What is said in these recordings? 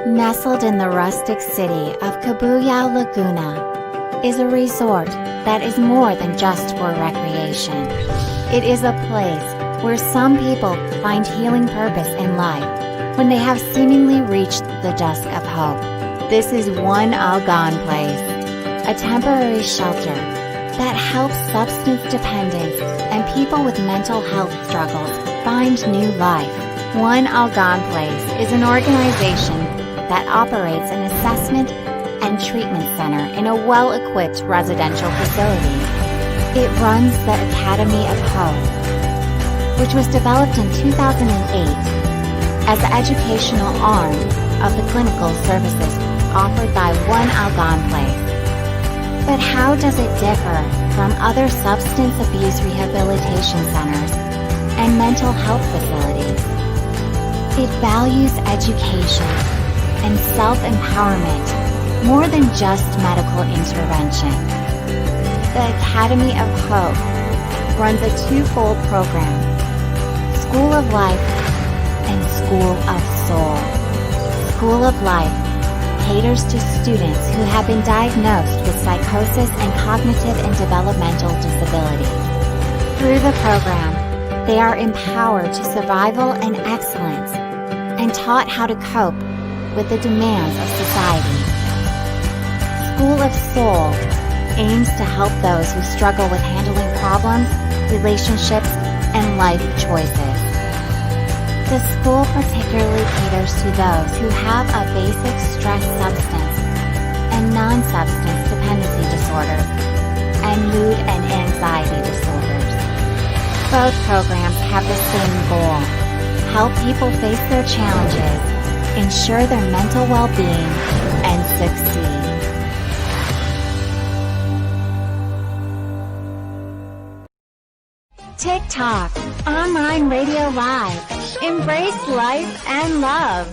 Nestled in the rustic city of Cabuyao Laguna is a resort that is more than just for recreation. It is a place where some people find healing purpose in life when they have seemingly reached the dusk of hope. This is One Algon Place, a temporary shelter that helps substance dependents and people with mental health struggles find new life. One Algon Place is an organization that operates an assessment and treatment center in a well-equipped residential facility. It runs the Academy of Hope, which was developed in 2008 as the educational arm of the clinical services offered by One Algon Place. But how does it differ from other substance abuse rehabilitation centers and mental health facilities? It values education and self-empowerment more than just medical intervention. The Academy of Hope runs a twofold program: School of Life and School of Soul. School of Life caters to students who have been diagnosed with psychosis and cognitive and developmental disability. Through the program, they are empowered to survival and excellence and taught how to cope with the demands of society. School of Soul aims to help those who struggle with handling problems, relationships, and life choices. The school particularly caters to those who have a basic stress substance and non-substance dependency disorders and mood and anxiety disorders. Both programs have the same goal: help people face their challenges, ensure their mental well-being, and succeed. TikTok, online radio live. Embrace life and love.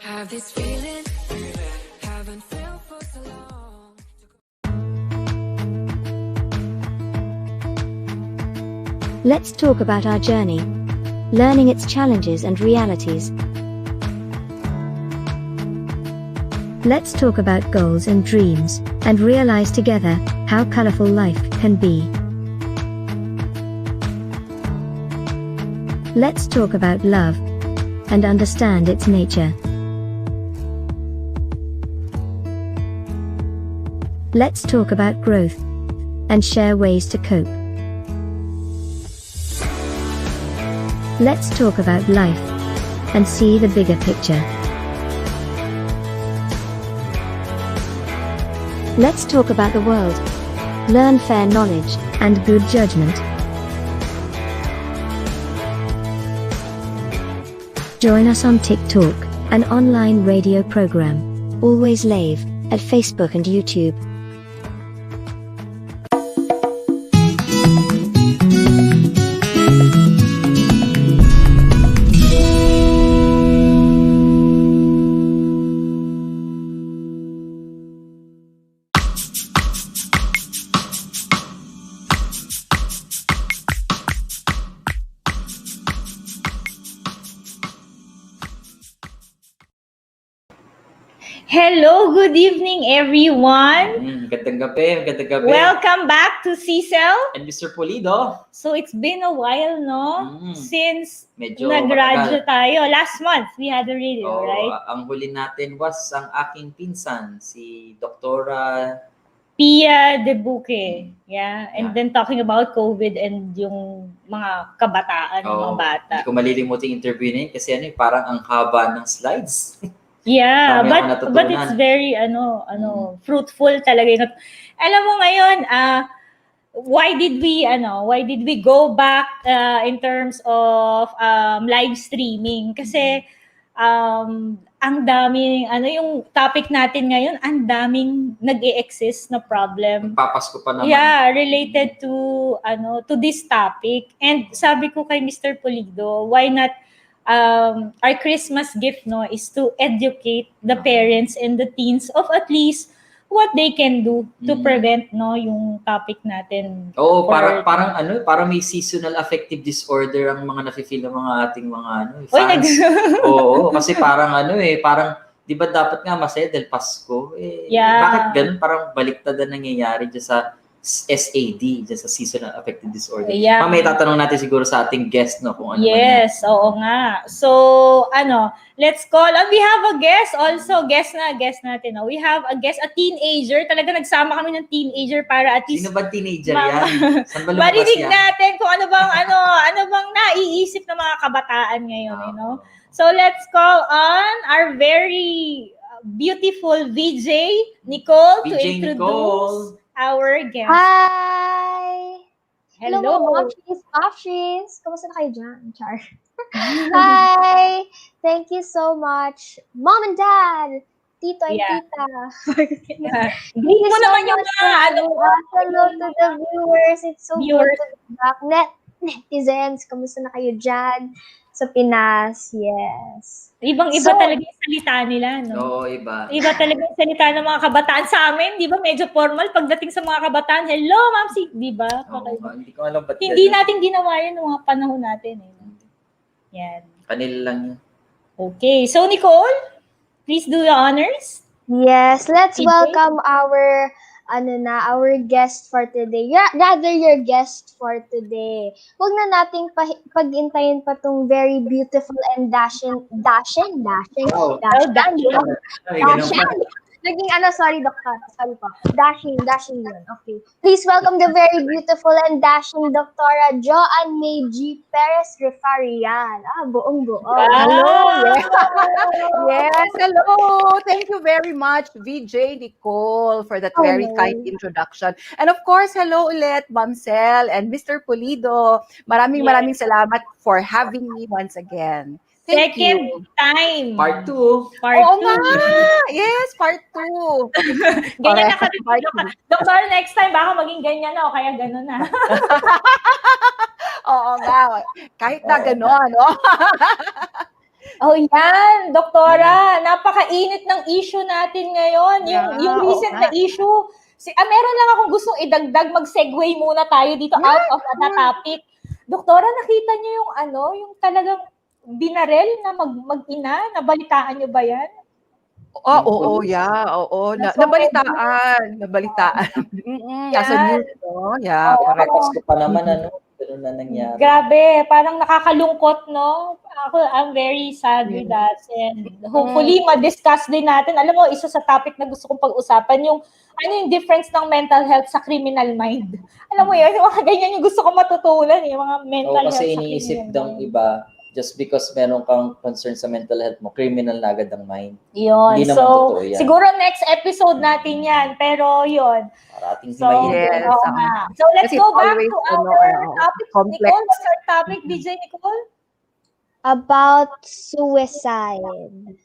Have this feeling, haven't felt for so long. Let's talk about our journey, learning its challenges and realities. Let's talk about goals and dreams, and realize together how colorful life can be. Let's talk about love and understand its nature. Let's talk about growth and share ways to cope. Let's talk about life and see the bigger picture. Let's talk about the world, learn fair knowledge and good judgment. Join us on TikTok, an online radio program, always live, at Facebook and YouTube. Hello, good evening everyone. Magandang gabi. Welcome back to Czel And Mr. Pulido. So it's been a while, no? Since Medyo nag-radyo tayo. Last month, we had a radio, right? Ang huli natin was ang aking pinsan, si Doktora Pia de Buque. Yeah. And then talking about COVID and yung mga kabataan, mga bata. Hindi ko malilimutin yung interview na yun kasi parang ang haba ng slides. Yeah, but it's very fruitful talaga. Alam mo ngayon, why did we go back in terms of live streaming? Kasi ang daming yung topic natin ngayon, ang daming nag-e-exist na problem. Papasko pa naman. Yeah, related to this topic. And sabi ko kay Mr. Pulido, why not our Christmas gift is to educate the parents and the teens of at least what they can do to prevent yung topic natin. Oo, parang may seasonal affective disorder ang mga nafe-feel ng mga ating mga fans. Oo, kasi parang parang 'di ba dapat nga masaya dahil Pasko? Bakit ganun? Parang baliktad na nangyayari dyan sa SAD, dyan sa seasonal affective disorder. Mamaya tatanong natin siguro sa ating guest kung ano Yes, oo nga. So, let's call. We have a guest also. Guest natin. We have a guest, a teenager. Talaga nagsama kami ng teenager para at least... Sino ba teenager yan? Saan ba lumabas marinig yan? natin kung ano bang naiisip ng mga kabataan ngayon, So, let's call on our very beautiful VJ, Nicole, to introduce our guest. Hi! Hello. Popshies! Kamusta na kayo dyan? Char. Hi! Thank you so much, Mom and Dad, Tito and Tita. Greet mo naman yung hello to the viewers. It's so good to be back. Netizens, kamusta na kayo dyan sa Pinas? Yes. Ibang-iba talaga yung salita nila, no? Oo, iba. Iba talaga yung salita ng mga kabataan sa amin, di ba? Medyo formal pagdating sa mga kabataan. Hello, ma'am, di ba? Hindi ko alam ba't hindi natin ginawa yun ng mga panahon natin. Yan. Kanila lang yun. Okay. So, Nicole, please do the honors. Yes, let's welcome our guest for today. Rather, your guest for today. Huwag na nating pag-intayin pa tong very beautiful and dashing. Naging sorry, Doctor. Sorry po. Dashing yun. Okay. Please welcome the very beautiful and dashing Dr. Joanne May G. Perez Refarian. Buong-buo. Hello. Yes, hello. Thank you very much, VJ Nicole, for that very kind introduction. And of course, hello ulit, Ma'am Czel and Mr. Pulido. Maraming salamat for having me once again. Thank Second you. time. Part 2. Oo nga. Yes, part 2. Ganyan na kami. Doktor, next time baka maging ganyan na o kaya gano'n na. Oo nga. Kahit na gano'n, no? Yan, Doktora. Napakainit ng issue natin ngayon. Yung recent na issue. Meron lang akong gustong idagdag. Mag-segue muna tayo dito out of the topic. Doktora, nakita niyo yung talagang binarel na mag-ina? Nabalitaan niyo ba yan? Oo. Nabalitaan. Nasa news, no? Yeah, correct. Pasko pa naman, ganun na nangyari. Grabe, parang nakakalungkot, no? I'm very sad with that. And hopefully, ma-discuss din natin. Alam mo, isa sa topic na gusto kong pag-usapan, yung difference ng mental health sa criminal mind. Alam mo yun, yung mga ganyan yung gusto kong matutunan, yung mga mental health sa kasi criminal iniisip mind. ng iba, just because meron kang concern sa mental health mo, criminal na agad ang mind. Yun. Hindi naman totoo yan. Siguro next episode natin yan. Pero yun. Para ating Yes. So let's go back to our topic. complex. Nicole, what's our topic, DJ Nicole? About suicide.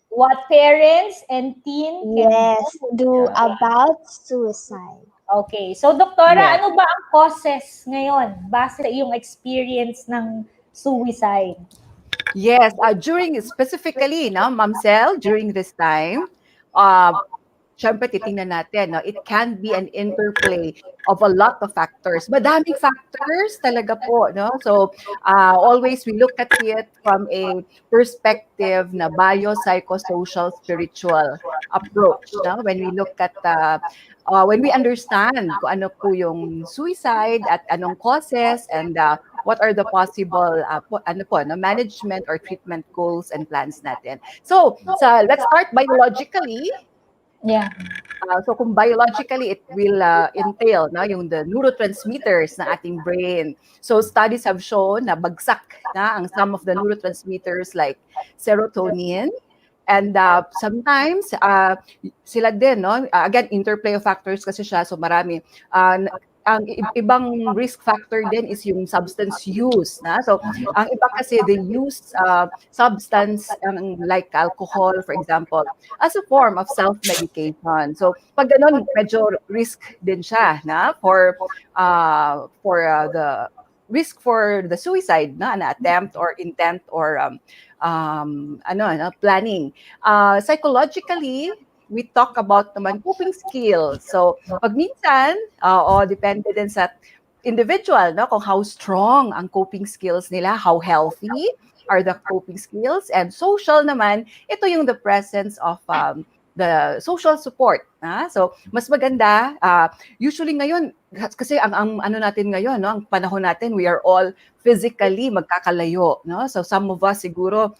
What parents and teen can do about suicide. Okay. So, Doktora, ano ba ang causes ngayon base sa iyong experience ng suicide? Yes, specifically, Ma'am Czel, during this time, syempre titingnan natin, it can be an interplay of a lot of factors. Madaming factors talaga po, no? So, always we look at it from a perspective na biopsychosocial spiritual approach, no? When we look at when we understand kung ano po yung suicide at anong causes and what are the possible management or treatment goals and plans natin. So let's start biologically. Yeah. So kung biologically, it will entail yung the neurotransmitters na ating brain. So studies have shown na bagsak ang some of the neurotransmitters like serotonin. And sometimes, sila din, again, interplay of factors kasi siya, so marami. Ang ibang risk factor din is yung substance use. So, ang iba kasi, they use substance like alcohol, for example, as a form of self-medication. So, pag ganun, medyo risk din siya for the risk for the suicide, an attempt or intent or planning. Psychologically, we talk about naman coping skills. So, pag minsan, depende din sa individual, no, kung how strong ang coping skills nila, how healthy are the coping skills, and social naman, ito yung the presence of the social support. So, mas maganda, usually ngayon, kasi ang ano natin ngayon, no, ang panahon natin, we are all physically magkakalayo. No? So, some of us siguro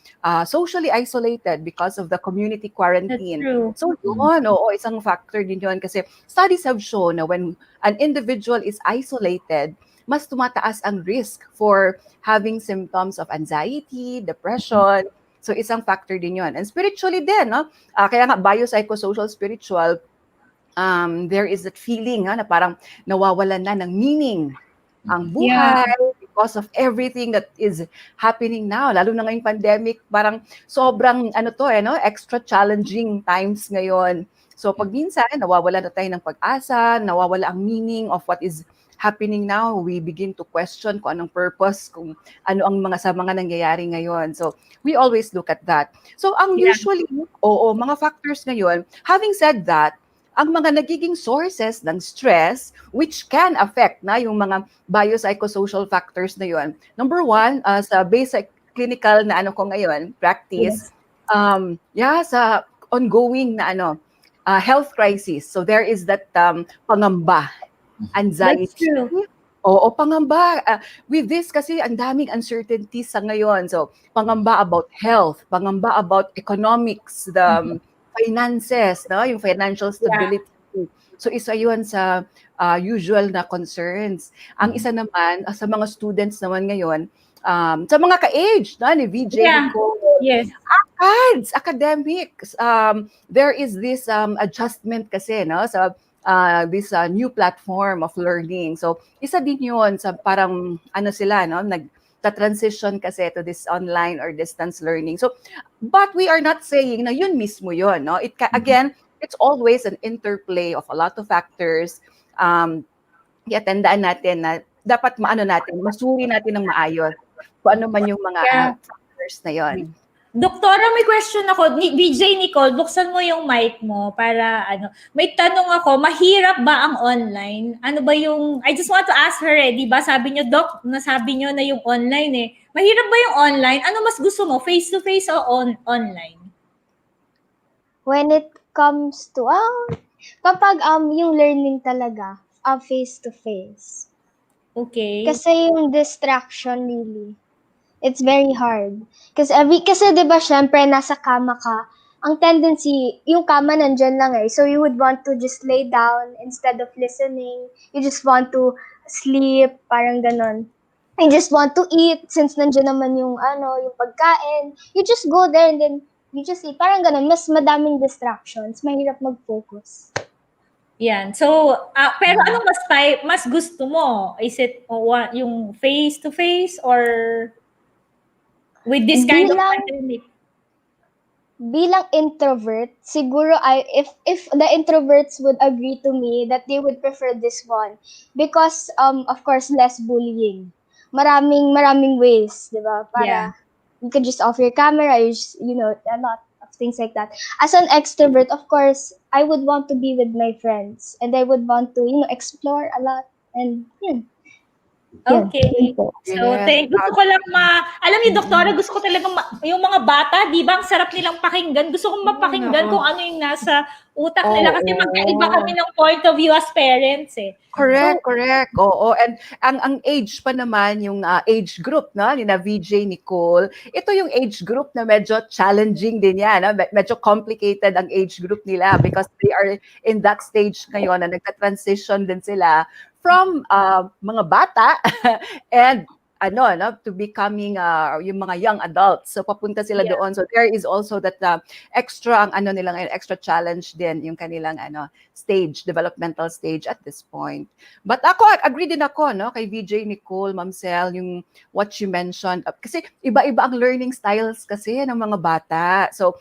socially isolated because of the community quarantine. That's true. So, yun, isang factor din yun. Kasi studies have shown na when an individual is isolated, mas tumataas ang risk for having symptoms of anxiety, depression. So, isang factor din yun. And spiritually din, no? Kaya nga, biopsychosocial spiritual, there is that feeling na parang nawawalan na ng meaning ang buhay because of everything that is happening now. Lalo na ngayong pandemic, parang sobrang extra challenging times ngayon. So, pag minsan, nawawala na tayo ng pag-asa, nawawala ang meaning of what is happening now, we begin to question kung anong purpose, kung ano ang sa mga nangyayari ngayon. So, we always look at that. So, ang usually, mga factors ngayon, having said that, ang mga nagiging sources ng stress, which can affect na yung mga biopsychosocial factors na yun. Number one, sa basic clinical na ko ngayon, practice, sa ongoing na health crisis. So, there is that pangamba, anxiety. That's true. Oo, pangamba. With this kasi ang daming uncertainties sa ngayon. So, pangamba about health, pangamba about economics, the finances, no? Yung financial stability. So, isa yun sa usual na concerns. Ang isa naman, sa mga students naman ngayon, sa mga ka-age, no? Ni VJ Nicole, academics, there is this adjustment kasi, no? Sa this new platform of learning. So, isa din yun sa parang sila, no? Nagta-transition kasi to this online or distance learning. So, but we are not saying na yun mismo yun, no? Again, it's always an interplay of a lot of factors. Kaya tandaan natin na dapat masuri natin ng maayos kung ano man yung mga factors na yun. Doktora, may question ako. VJ Nicole, buksan mo yung mic mo para may tanong ako, mahirap ba ang online? Ano ba yung, I just want to ask her di ba sabi niyo, Doc, nasabi niyo na yung online Mahirap ba yung online? Ano mas gusto mo, face-to-face o online? When it comes to, kapag yung learning talaga, face-to-face. Okay. Kasi yung distraction really, it's very hard. Kasi 'di ba syempre nasa kama ka, ang tendency, yung kama nandyan lang so you would want to just lay down instead of listening. You just want to sleep, parang ganon. You just want to eat since nandyan naman yung yung pagkain. You just go there and then you just eat. Parang ganon, mas madaming distractions, mahirap mag-focus. Yan. So, pero ano mas gusto mo? Is it yung face-to-face or with this kind of pandemic? Bilang introvert, siguro if the introverts would agree to me that they would prefer this one because of course less bullying. Maraming ways, 'di ba? Para you can just off your camera, a lot of things like that. As an extrovert, of course, I would want to be with my friends and I would want to, explore a lot and Okay. So, gusto ko lang alam niyo, doktora, gusto ko talagang yung mga bata, di ba, ang sarap nilang pakinggan. Gusto kong mapakinggan kung ano yung nasa utak nila kasi magkaiba kami ng point of view as parents Correct. Oo. And ang age pa naman, yung age group, no, ni na VJ Nicole, ito yung age group na medyo challenging din yan. No? Medyo complicated ang age group nila because they are in that stage ngayon na nagka-transition din sila from mga bata and to becoming yung mga young adults. So papunta sila doon. So there is also that extra extra challenge din yung kanilang developmental stage at this point. But agree din ako kay VJ Nicole, Ma'am Czel, yung what you mentioned kasi iba-iba ang learning styles kasi ng mga bata. So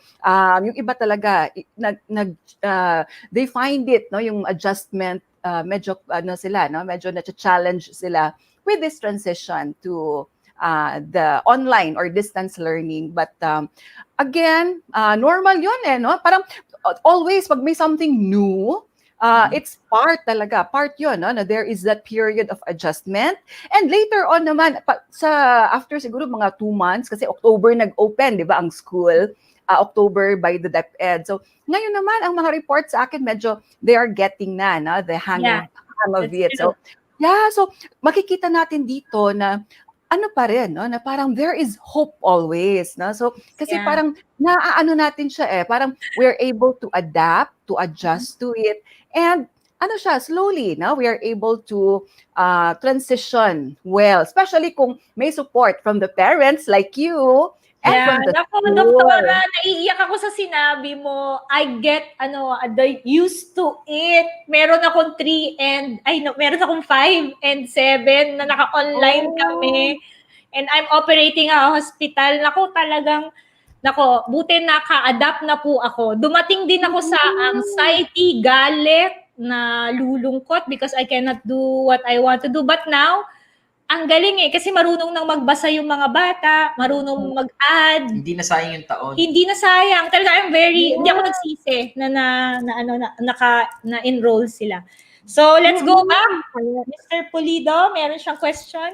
yung iba talaga they find it yung adjustment medyo medyo na-challenge sila with this transition to the online or distance learning. But again, normal yun no? Parang always, pag may something new, it's part yun, no? Na there is that period of adjustment. And later on naman, after siguro mga 2 months, kasi October nag-open, di ba, ang school, October by the DepEd. So, ngayon naman, ang mga reports sa akin, medyo, they are getting na, no? The hang of it. So, so, makikita natin dito na, ano pa rin, no? Na parang there is hope always, no? So, kasi parang, naaano natin siya parang we're able to adapt, to adjust to it, and, slowly, no? We are able to transition well, especially kung may support from the parents like you, and from the school. Doktora, naiiyak ako sa sinabi mo. I get, the used to it. Meron akong 5 and 7 na naka-online kami. And I'm operating a hospital. Buti naka-adapt na po ako. Dumating din ako sa anxiety, galit, na lulungkot because I cannot do what I want to do. But now, ang galing kasi marunong nang magbasa yung mga bata, marunong mag-add. Hindi na sayang yung taon. Hindi na sayang. Talaga hindi ako nagsisi na-enroll sila. So, let's go back. Mr. Pulido, meron siyang question?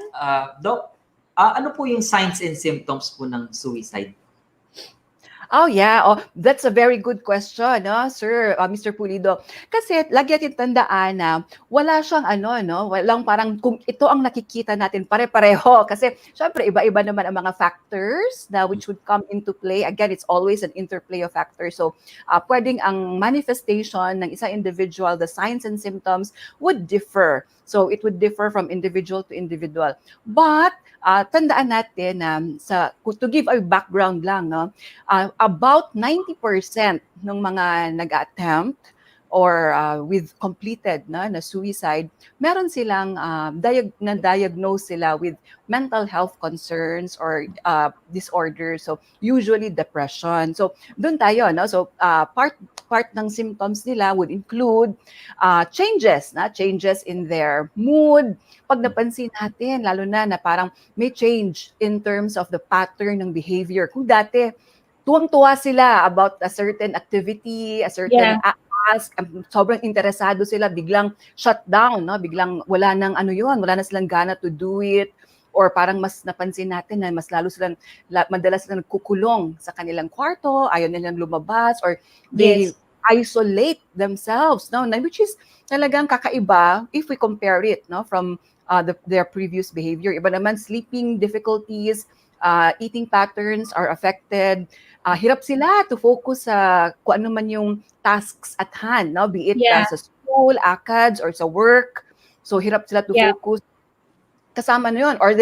Doc, ano po yung signs and symptoms po ng suicide? Oh yeah, that's a very good question, no, Sir Mr. Pulido. Kasi lagi natin tandaan na wala siyang walang parang kung ito ang nakikita natin pare-pareho. Kasi syempre iba-iba naman ang mga factors na which would come into play. Again, it's always an interplay of factors. So pwedeng ang manifestation ng isang individual, the signs and symptoms would differ. So it would differ from individual to individual. But tandaan natin to give a background lang, no, about 90% ng mga nag-attempt or with completed na suicide, meron silang na-diagnose sila with mental health concerns or disorders. So usually depression. So doon tayo, no? So part ng symptoms nila would include changes in their mood. Pag napansin natin, lalo na parang may change in terms of the pattern ng behavior. Kung dati, tuwang-tuwa sila about a certain activity, a certain ask, sobrang interesado sila, biglang shut down, no? Biglang wala nang wala na silang gana to do it, or parang mas napansin natin na mas madalas silang nagkukulong sa kanilang kwarto, ayaw nilang lumabas, or they isolate themselves, no? Which is talagang kakaiba if we compare it, no, from their previous behavior. Iba naman, sleeping difficulties, eating patterns are affected. Hirap sila to focus sa kung ano man yung tasks at hand, no? Be it sa school, ACADS, or sa work. So hirap sila to focus. Kasama na yun. Or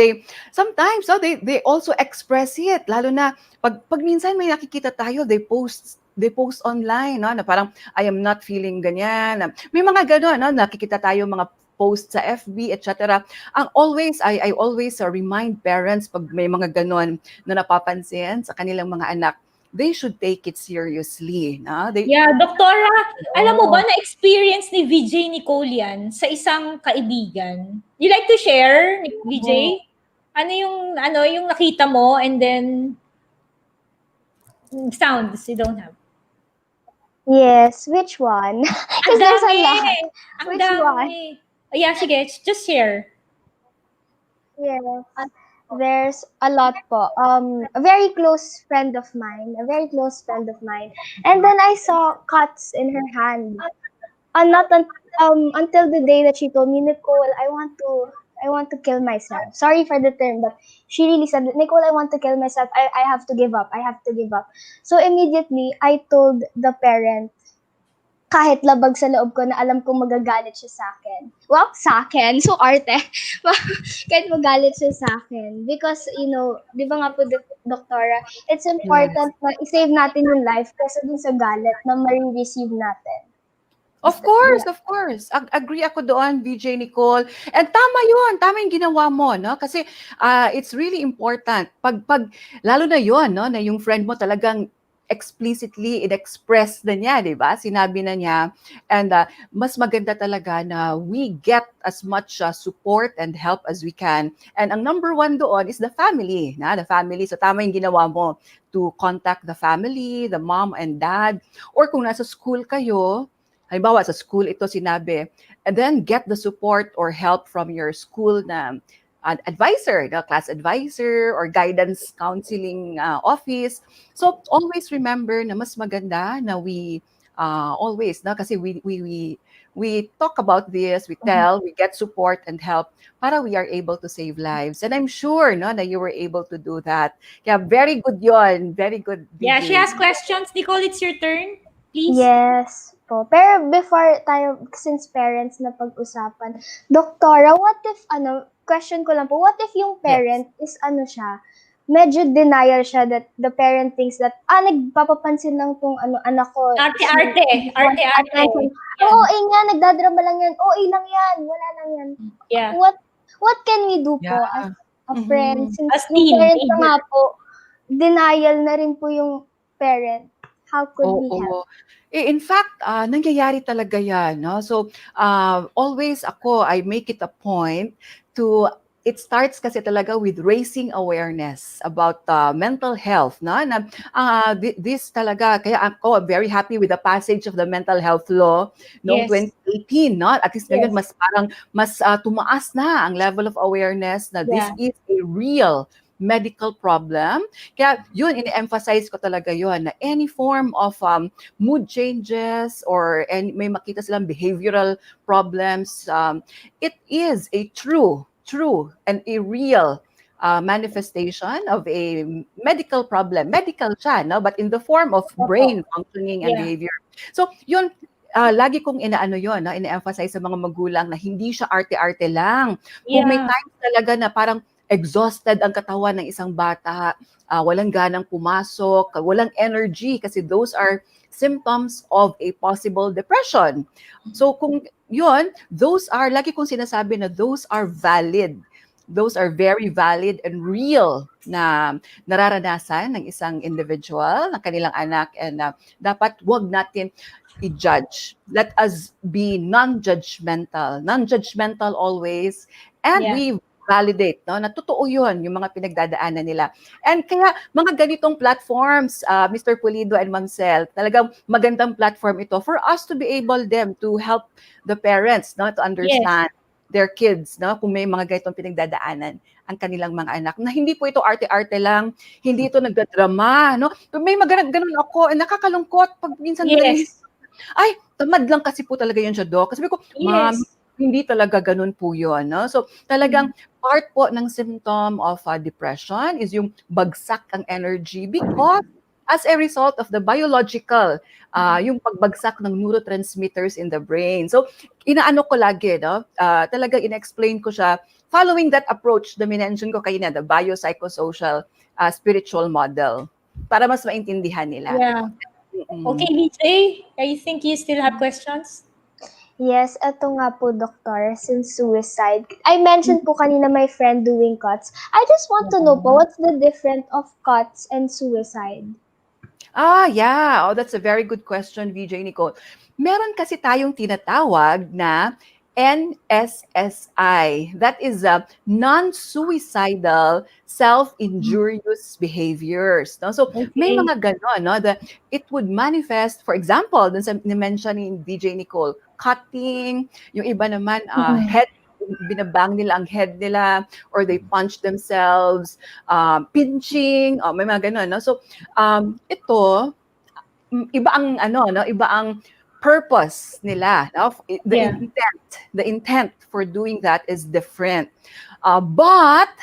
sometimes they also express it. Lalo na pag minsan may nakikita tayo, they post online, no? Na parang I am not feeling ganyan. May mga gano'n, no? Nakikita tayo mga post sa FB, etc. I always remind parents pag may mga ganon na napapansin sa kanilang mga anak, they should take it seriously. No? Doktora, alam mo ba na-experience ni VJ Nicole yan sa isang kaibigan? You like to share, VJ? Ano yung nakita mo and then sounds you don't have? Yes, which one? Because there's a lot. Which one? Yeah, sige, just share. Yes, there's a lot po. A very close friend of mine, and then I saw cuts in her hand. Not until the day that she told me, Nicole, I want to kill myself. Sorry for the term, but she really said, Nicole, I want to kill myself. I have to give up. So immediately, I told the parent, kahit labag sa loob ko na alam kong magagalit siya sa akin. Well, sa akin. So, arte. Kahit magalit siya sa akin. Because, di ba nga po, Doktora, it's important na i-save natin yung life kasi dun sa galit na ma-receive natin. Of course. Agree ako doon, VJ Nicole. And tama yung ginawa mo, no? Kasi it's really important. Pag lalo na yon, no, na yung friend mo talagang explicitly in-express na niya, di ba? Sinabi na niya. And mas maganda talaga na we get as much support and help as we can. And ang number one doon is the family. The family. So tama yung ginawa mo to contact the family, the mom and dad. Or kung nasa school kayo, halimbawa sa school ito sinabi, and then get the support or help from your school na advisor, the class advisor or guidance counseling office. So always remember na mas maganda na we always, kasi we talk about this, we tell, we get support and help para we are able to save lives. And I'm sure that you were able to do that. Yeah, very good yon. Very good. Yeah, she has questions. Nicole, it's your turn. Please. Yes po. Pero before tayo, since parents na pag-usapan, Doktora, what if, question ko lang po, what if yung parent is siya, medyo denial siya that the parent thinks that, nagpapapansin lang tong anak ko. Arte-arte. Oo, nga, nagdadrama lang yan. Oo, lang yan. Wala lang yan. Yeah. What can we do po as a friend? Since As yung teen, parent na nga po, denial na rin po yung parent. How could we help? In fact, nangyayari talaga yan. No? So, always I make it a point it starts kasi talaga with raising awareness about mental health. No? This talaga, kaya ako very happy with the passage of the mental health law noong 2018. No? At least ngayon, mas tumaas na ang level of awareness na this is a real medical problem. Kaya yun, in-emphasize ko talaga yun, na any form of mood changes or may makita silang behavioral problems, it is a true and a real manifestation of a medical problem. Medical siya, no? But in the form of brain functioning and behavior. So yun, lagi kong ina-emphasize sa mga magulang na hindi siya arte-arte lang. Kung may times talaga na parang exhausted ang katawan ng isang bata, walang ganang pumasok, walang energy, kasi those are symptoms of a possible depression. So kung yun, lagi kong sinasabi na those are valid. Those are very valid and real na nararanasan ng isang individual, ng kanilang anak, and dapat wag natin i-judge. Let us be non-judgmental always, and we validate, no? Na totoo yun, yung mga pinagdadaanan nila. And kaya, mga ganitong platforms, Mr. Pulido and Ma'am Czel, talagang magandang platform ito for us to be able to help the parents, no? To understand their kids, no? Kung may mga ganitong pinagdadaanan ang kanilang mga anak. Na hindi po ito arte-arte lang, hindi ito nagdadrama, no? May ganun ako, nakakalungkot pag minsan ay, tamad lang kasi po talaga yun siya, Doc. Kasi ko, Ma'am, hindi talaga ganun po yun. No? So talagang part po ng symptom of depression is yung bagsak ang energy because as a result of the biological, yung pagbagsak ng neurotransmitters in the brain. So inaano ko lagi, no? Talagang in-explain ko siya following that approach na minention ko kanina, the biopsychosocial spiritual model, para mas maintindihan nila. Yeah. Okay, BJ, I think you still have questions? Yes, eto nga po, Doctor, since suicide. I mentioned po kanina my friend doing cuts. I just want to know po, what's the difference of cuts and suicide? Yeah. That's a very good question, VJ Nicole. Meron kasi tayong tinatawag na NSSI. That is non-suicidal self-injurious behaviors. No? So, may mga ganon, no? It would manifest, for example, dun sa ni-mention ni VJ Nicole, cutting, yung iba naman, head, binabang nila ang head nila, or they punch themselves, pinching, may mga ganon. No? So, ito, iba ang, iba ang purpose nila. No? The intent for doing that is different. But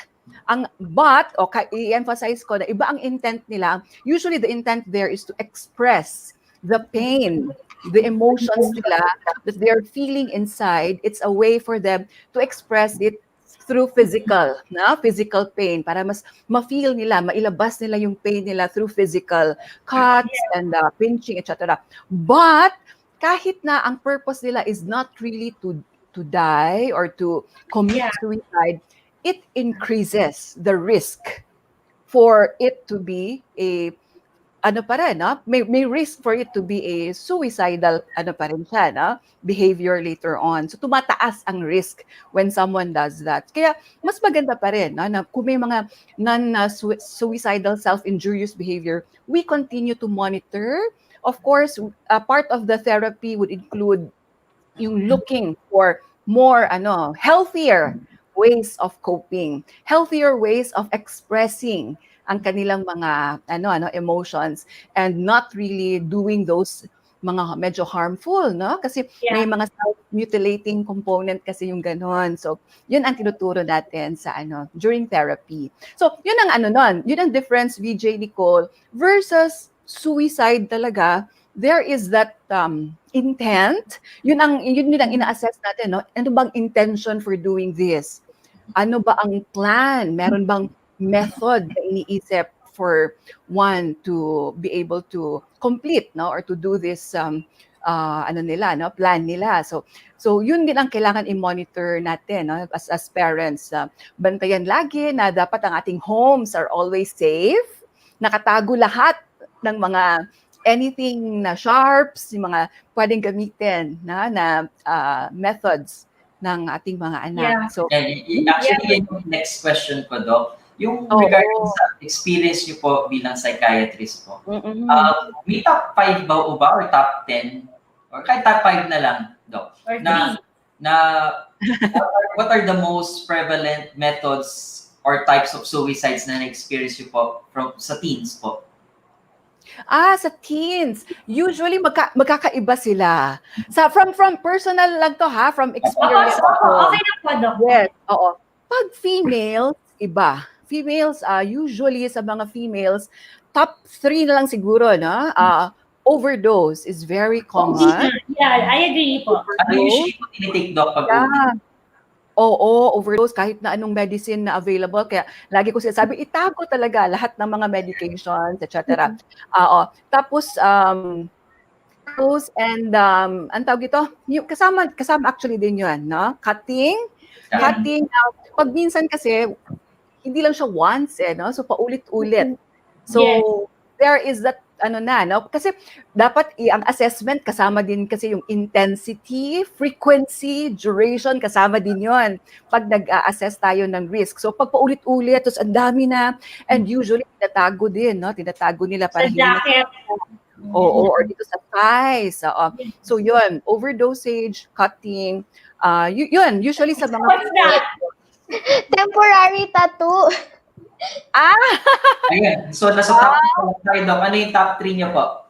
i-emphasize ko na iba ang intent nila. Usually the intent there is to express the pain, the emotions nila that they're feeling inside. It's a way for them to express it through physical pain, para mas ma-feel nila, mailabas nila yung pain nila through physical cuts and pinching, etc. But kahit na ang purpose nila is not really to die or to commit suicide, it increases the risk for it to be a ano pa rin, no? May risk for it to be a suicidal, ano pa rin siya, no? Behavior later on. So, tumataas ang risk when someone does that. Kaya, mas maganda pa rin, no? Na kung may mga non-suicidal self-injurious behavior, we continue to monitor. Of course, part of the therapy would include yung looking for more, healthier ways of coping, healthier ways of expressing ang kanilang mga emotions and not really doing those mga medyo harmful, no? Kasi may mga self-mutilating component kasi yung ganon. So, yun ang tinuturo natin sa during therapy. So, yun ang yun ang difference, VJ Nicole, versus suicide talaga. There is that intent. Yun ang ina-assess natin, no? Ano bang intention for doing this? Ano ba ang plan? Meron bang method na iniisip for one to be able to complete, no, or to do this plan nila. So yun din ang kailangan i-monitor natin, no, as parents. Bantayan lagi na dapat ang ating homes are always safe. Nakatago lahat ng mga anything na sharps, yung mga pwedeng gamitin na methods ng ating mga anak. So actually, yung next question ko, Doc, yung regarding sa experience niyo po bilang psychiatrist po, may top 5 ba o top 10? Or kahit top 5 na lang, Doc? Or na what are the most prevalent methods or types of suicides na na-experience niyo po sa teens po? Sa teens, usually magkakaiba sila. From personal lang to ha, from experience. Okay na po, Doc. Yes, oo. Pag females, iba. Females, usually sa mga females, top 3 na lang siguro, no? Overdose is very common. Yeah, I agree po. Ano usually po tinitake, Doc, pag Oo, overdose kahit na anong medicine na available. Kaya lagi ko sinasabi, itago talaga lahat ng mga medications, etc. Tapos, and ang tawag ito, kasama actually din yun, no? Cutting. Pag minsan kasi, hindi lang siya once, no? So, paulit-ulit. So, there is that, no? Kasi dapat ang assessment kasama din kasi yung intensity, frequency, duration, kasama din yon pag nag-assess tayo ng risk. So, pag paulit-ulit, tapos ang dami na, and usually, tinatago din, no? Tinatago nila para hindi na. Oo, or dito sa thighs. So, yun, overdosage, cutting, yun, usually sa mga... What's that? Temporary tattoo. Ayan. So, nasa top 3 Doc. Ano yung top 3 niyo po?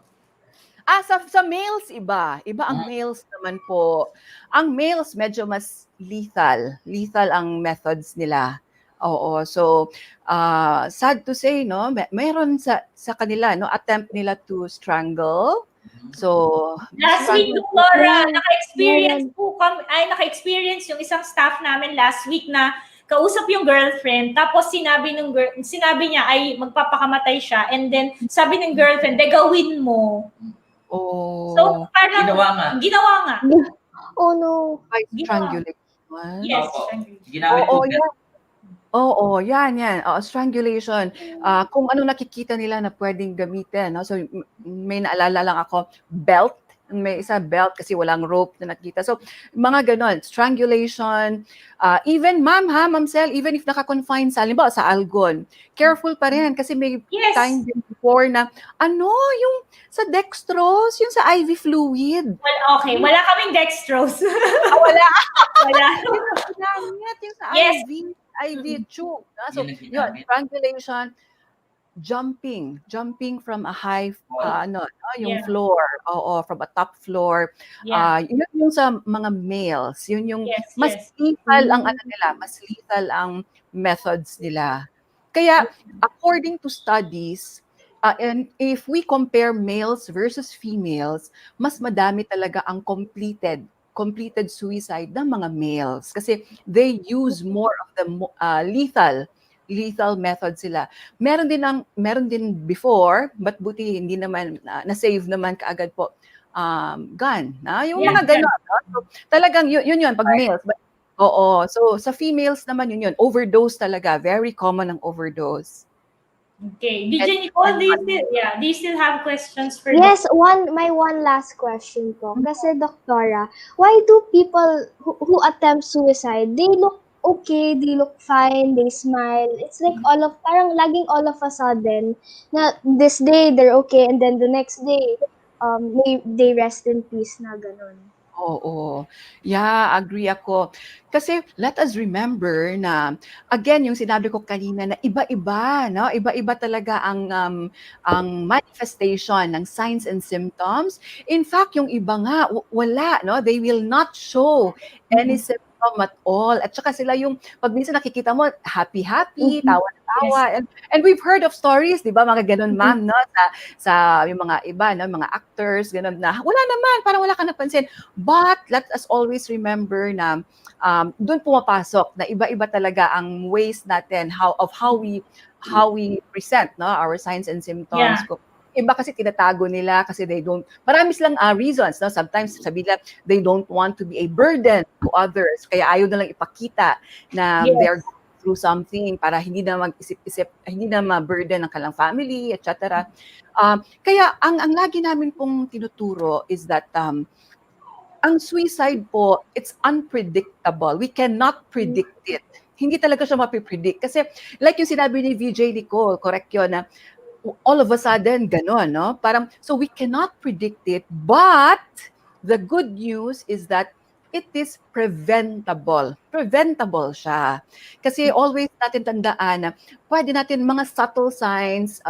Sa males, iba. Iba ang males naman po. Ang males, medyo mas lethal. Lethal ang methods nila. Oo. So, sad to say, no? Mayroon sa kanila, no? Attempt nila to strangle. So, last week, Laura, naka-experience yung isang staff namin last week na kausap yung girlfriend, tapos sinabi niya ay magpapakamatay siya, and then sabi ng girlfriend, gawin mo. So, parang ginawa nga. Oh no. Strangulation. Yes, ginamit po. Oo, yan. Strangulation. Kung ano nakikita nila na pwedeng gamitin. No? So, may naalala lang ako, belt. May isa belt kasi walang rope na nakita. So, mga ganon. Strangulation. Even, Ma'am Czel, even if naka-confine sa, halimbawa sa Algon, careful pa rin kasi may time din before na, yung sa dextrose, yung sa IV fluid. Well, okay. Wala kaming dextrose. Wala. Wala. Yung sa IV tube. So, yun, strangulation, jumping from a high, yung floor, from a top floor. Yun yung sa mga males, yun yung mas lethal ang mas lethal ang methods nila. Kaya, according to studies, and if we compare males versus females, mas madami talaga ang completed suicide ng mga males kasi they use more of the lethal method sila. Meron din before, but buti hindi naman na-save naman kaagad po gun. Yung mga gano'n. So, talagang yun pag males. But, so sa females naman yun. Overdose talaga. Very common ang overdose. Okay. DJ Nicole, do you still have questions for Yes, my one last question po. Kasi doktora, why do people who attempt suicide, they look okay, they look fine, they smile. It's like parang laging all of a sudden, na this day they're okay, and then the next day, they rest in peace na ganun. Oo. Yeah, agree ako. Kasi let us remember na again yung sinabi ko kanina na iba-iba, no? Iba-iba talaga ang manifestation ng signs and symptoms. In fact, yung iba nga wala, no? They will not show any symptom at all. At saka sila yung pag minsan nakikita mo happy-happy, Mhm. tawa-tawa. And we've heard of stories, 'di ba, mga ganun, ma'am, no? Sa yung mga iba, no, mga actors, ganun na wala naman, parang wala ka napansin. But let us always remember na doon pumapasok na iba-iba talaga ang ways natin how we present, no, our signs and symptoms. Yeah. Iba kasi tinatago nila kasi they don't, marami silang reasons, no? Sometimes sabi nila they don't want to be a burden to others. Kaya ayaw na lang ipakita na they're going through something para hindi na mag-isip-isip, hindi na ma-burden ang kanilang family, etc. Kaya ang lagi namin pong tinuturo is that ang suicide po, it's unpredictable. We cannot predict it. Hindi talaga siya mapipredict. Kasi like yung sinabi ni VJ Nicole, correct yun, na all of a sudden, gano'n, no? Parang, so we cannot predict it, but the good news is that it is preventable. Preventable siya. Kasi always natin tandaan na pwede natin mga subtle signs,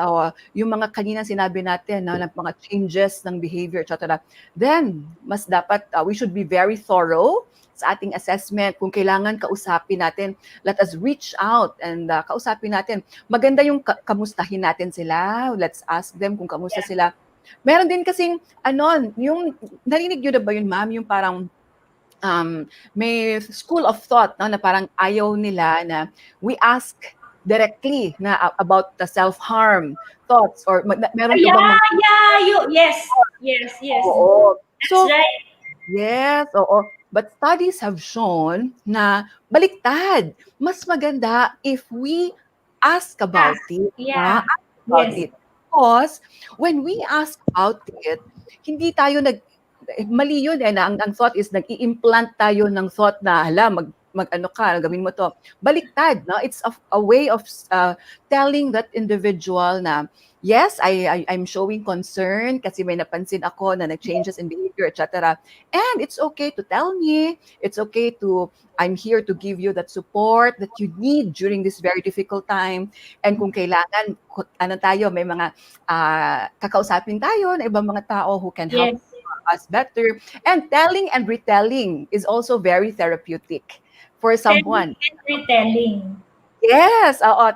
yung mga kanina sinabi natin, no, na mga changes ng behavior, etc. Then, mas dapat, we should be very thorough sa ating assessment. Kung kailangan kausapin natin, let us reach out and kausapin natin. Maganda yung kamustahin natin sila. Let's ask them kung kamusta sila. Meron din kasing, yung, narinig nyo na ba yun, ma'am? Yung parang, may school of thought, no, na parang ayaw nila na we ask directly na about the self-harm thoughts or meron ka bang Yes. Oo. That's So, right. yes, oo. But studies have shown na baliktad. Mas maganda if we ask about it. Yeah. Ask about Yes. it. Because when we ask about it, hindi tayo mali yun na ang thought is nag-i-implant tayo ng thought na hala mag-ano ka, gawin mo to. Baliktad, no? It's a way of telling that individual na yes, I'm showing concern kasi may napansin ako na nag-changes in behavior, etc. And it's okay to tell me. It's okay I'm here to give you that support that you need during this very difficult time. And kung kailangan, may mga kakausapin tayo na ibang mga tao who can help us better. And telling and retelling is also very therapeutic for someone. Telling and retelling. Yes, oo.